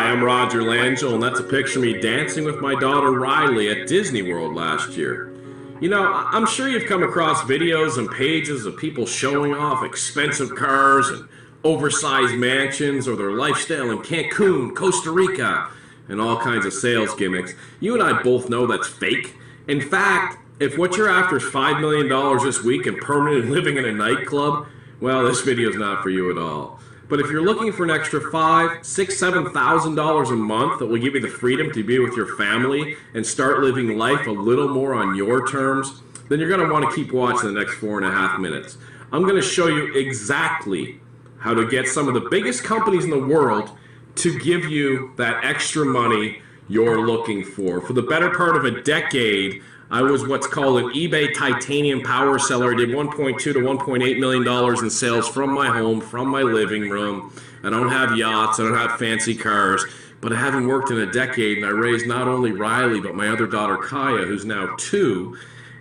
Hi, I'm Roger Langell, and that's a picture of me dancing with my daughter Riley at Disney World last year. You know, I'm sure you've come across videos and pages of people showing off expensive cars and oversized mansions or their lifestyle in Cancun, Costa Rica, and all kinds of sales gimmicks. You and I both know that's fake. In fact, if what you're after is $5 million this week and permanently living in a nightclub, well, this video is not for you at all. But if you're looking for an extra $5,000, $6,000, $7,000 a month that will give you the freedom to be with your family and start living life a little more on your terms, then you're going to want to keep watching the next 4.5 minutes. I'm going to show you exactly how to get some of the biggest companies in the world to give you that extra money you're looking for. For the better part of a decade, I was what's called an eBay titanium power seller. I did $1.2 to $1.8 million in sales from my home, from my living room. I don't have yachts, I don't have fancy cars, but I haven't worked in a decade, and I raised not only Riley, but my other daughter Kaya, who's now 2.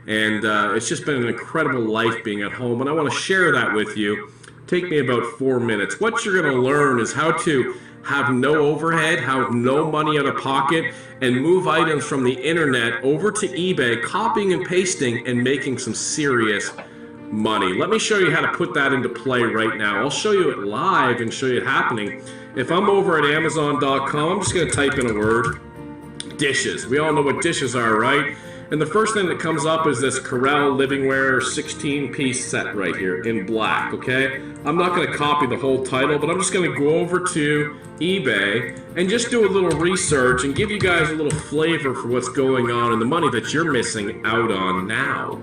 And it's just been an incredible life being at home, and I want to share that with you. Take me about 4 minutes. What you're going to learn is how to have no overhead, have no money out of pocket, and move items from the internet over to eBay, copying and pasting and making some serious money. Let me show you how to put that into play right now. I'll show you it live and show you it happening. If I'm over at Amazon.com, I'm just going to type in a word, dishes. We all know what dishes are, right? And the first thing that comes up is this Corel Livingware 16-piece set right here in black, okay? I'm not going to copy the whole title, but I'm just going to go over to eBay and just do a little research and give you guys a little flavor for what's going on and the money that you're missing out on now.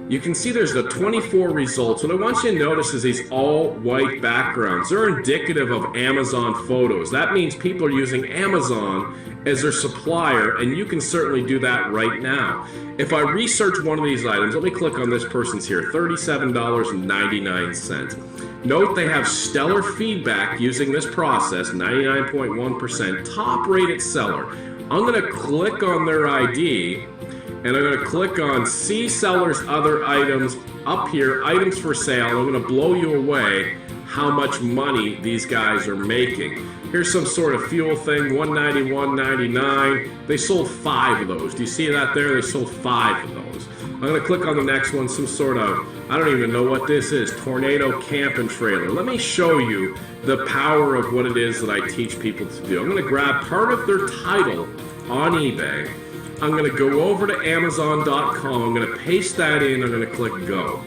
You can see there's the 24 results. What I want you to notice is these all white backgrounds. They're indicative of Amazon photos. That means people are using Amazon as their supplier, and you can certainly do that right now. If I research one of these items, let me click on this person's here, $37.99. Note they have stellar feedback using this process, 99.1%, top rated seller. I'm going to click on their ID, and I'm going to click on See Seller's Other Items up here, Items for Sale. I'm going to blow you away how much money these guys are making. Here's some sort of fuel thing, $191.99. They sold 5 of those. Do you see that there? They sold 5 of those. I'm going to click on the next one, some sort of, I don't even know what this is, Tornado Camp and Trailer. Let me show you the power of what it is that I teach people to do. I'm going to grab part of their title on eBay. I'm going to go over to Amazon.com. I'm going to paste that in. I'm going to click Go.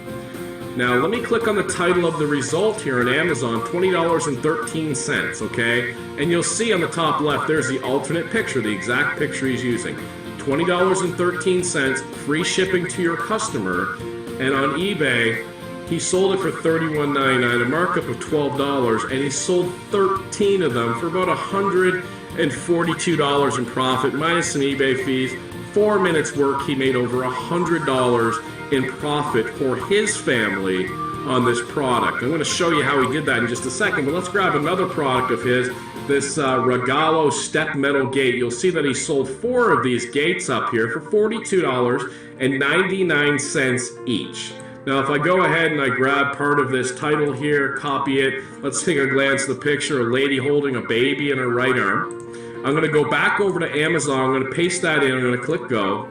Now, let me click on the title of the result here on Amazon, $20.13, okay? And you'll see on the top left, there's the alternate picture, the exact picture he's using. $20.13, free shipping to your customer. And on eBay, he sold it for $31.99, a markup of $12, and he sold 13 of them for about $142 in profit, minus some eBay fees. 4 minutes work, he made over $100 in profit for his family on this product. I'm going to show you how he did that in just a second, but let's grab another product of his, this Regalo step metal gate. You'll see that he sold 4 of these gates up here for $42.99 each. Now, if I go ahead and I grab part of this title here, copy it, let's take a glance at the picture, a lady holding a baby in her right arm. I'm going to go back over to Amazon, I'm going to paste that in, I'm going to click Go.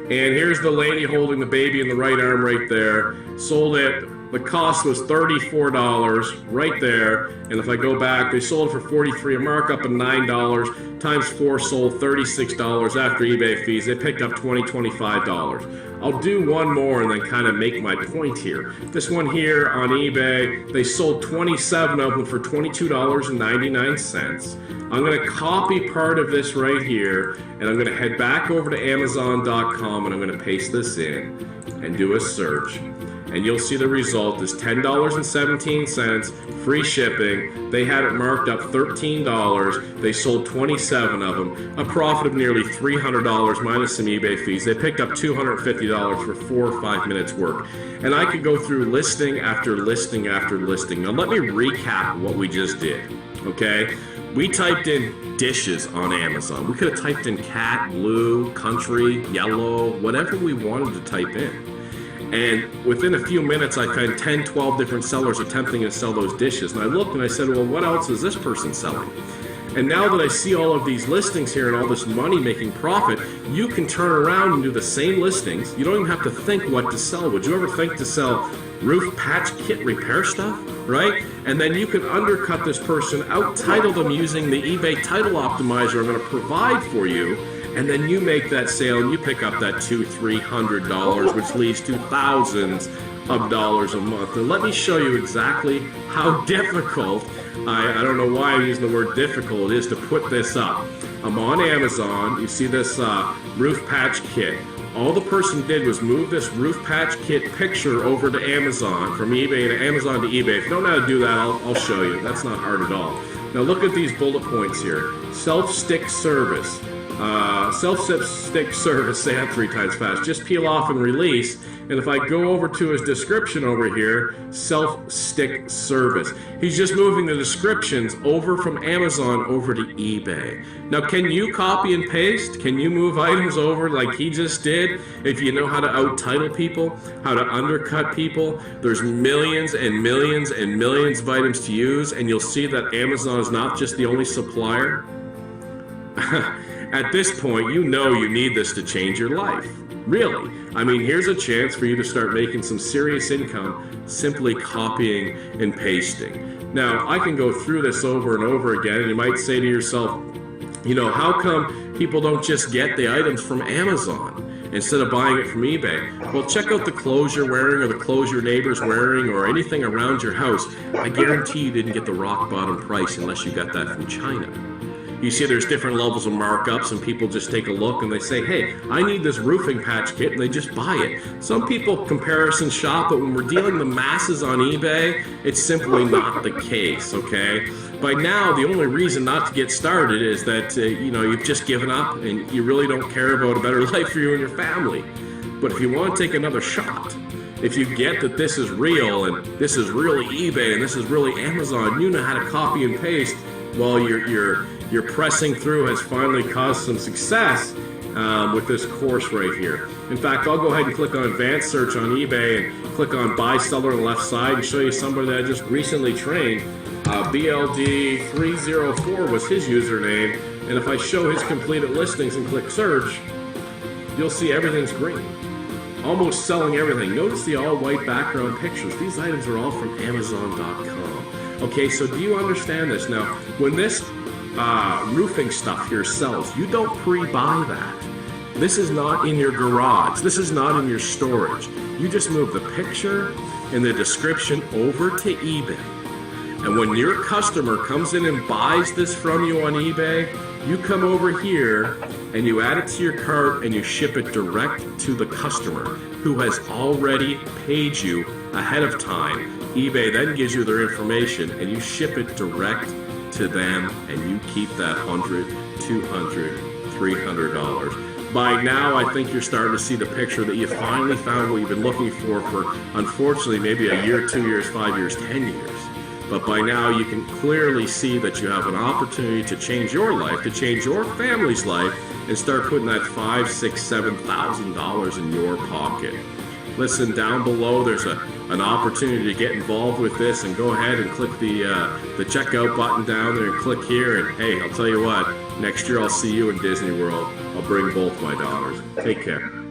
And here's the lady holding the baby in the right arm right there. Sold it. The cost was $34 right there. And if I go back, they sold it for $43, a markup of $9. Times 4 sold $36 after eBay fees. They picked up $20, $25. I'll do one more and then kind of make my point here. This one here on eBay, they sold 27 of them for $22.99. I'm going to copy part of this right here, and I'm going to head back over to Amazon.com, and I'm going to paste this in and do a search. And you'll see the result is $10.17, free shipping. They had it marked up $13. They sold 27 of them, a profit of nearly $300 minus some eBay fees. They picked up $250 for 4 or 5 minutes work. And I could go through listing after listing after listing. Now let me recap what we just did, okay? We typed in dishes on Amazon. We could have typed in cat, blue, country, yellow, whatever we wanted to type in. And within a few minutes, I found 10, 12 different sellers attempting to sell those dishes. And I looked and I said, well, what else is this person selling? And now that I see all of these listings here and all this money making profit, you can turn around and do the same listings. You don't even have to think what to sell. Would you ever think to sell roof patch kit repair stuff, right? And then you can undercut this person, out-title them using the eBay title optimizer I'm going to provide for you, and then you make that sale and you pick up that $200-300, which leads to thousands of dollars a month. And let me show you exactly how difficult, I don't know why I'm using the word difficult, it is to put this up. I'm on Amazon. You see this roof patch kit. All the person did was move this roof patch kit picture over to Amazon, from eBay to Amazon to eBay. If you don't know how to do that, I'll show you. That's not hard at all. Now look at these bullet points here. Self-stick service. Self-stick service, say that 3 times fast. Just peel off and release. And if I go over to his description over here, self-stick service. He's just moving the descriptions over from Amazon over to eBay. Now, can you copy and paste? Can you move items over like he just did? If you know how to out-title people, how to undercut people, there's millions and millions and millions of items to use, and you'll see that Amazon is not just the only supplier. At this point, you know you need this to change your life. Really. I mean, here's a chance for you to start making some serious income simply copying and pasting. Now, I can go through this over and over again, and you might say to yourself, you know, how come people don't just get the items from Amazon instead of buying it from eBay? Well, check out the clothes you're wearing or the clothes your neighbor's wearing or anything around your house. I guarantee you didn't get the rock bottom price unless you got that from China. You see there's different levels of markups, and people just take a look and they say, hey, I need this roofing patch kit, and they just buy it. Some people comparison shop, but when we're dealing the masses on eBay, it's simply not the case, okay? By now, the only reason not to get started is that, you know, you've just given up and you really don't care about a better life for you and your family. But if you want to take another shot, if you get that this is real and this is really eBay and this is really Amazon, you know how to copy and paste while your pressing through has finally caused some success with this course right here. In fact, I'll go ahead and click on advanced search on eBay and click on buy seller on the left side and show you somebody that I just recently trained. BLD304 was his username, and if I show his completed listings and click search, you'll see everything's green. Almost selling everything. Notice the all white background pictures. These items are all from Amazon.com. Okay, so do you understand this? Now, when this roofing stuff here sells, you don't pre-buy that. This is not in your garage. This is not in your storage. You just move the picture and the description over to eBay. And when your customer comes in and buys this from you on eBay, you come over here and you add it to your cart and you ship it direct to the customer who has already paid you ahead of time. eBay then gives you their information and you ship it direct to them, and you keep that $100, $200, $300. By now, I think you're starting to see the picture that you finally found what you've been looking for unfortunately, maybe a year, 2 years, 5 years, 10 years. But by now, you can clearly see that you have an opportunity to change your life, to change your family's life, and start putting that $5,000, $6,000, $7,000 in your pocket. Listen, down below there's an opportunity to get involved with this, and go ahead and click the checkout button down there and click here, and hey, I'll tell you what, next year I'll see you in Disney World. I'll bring both my daughters. Take care.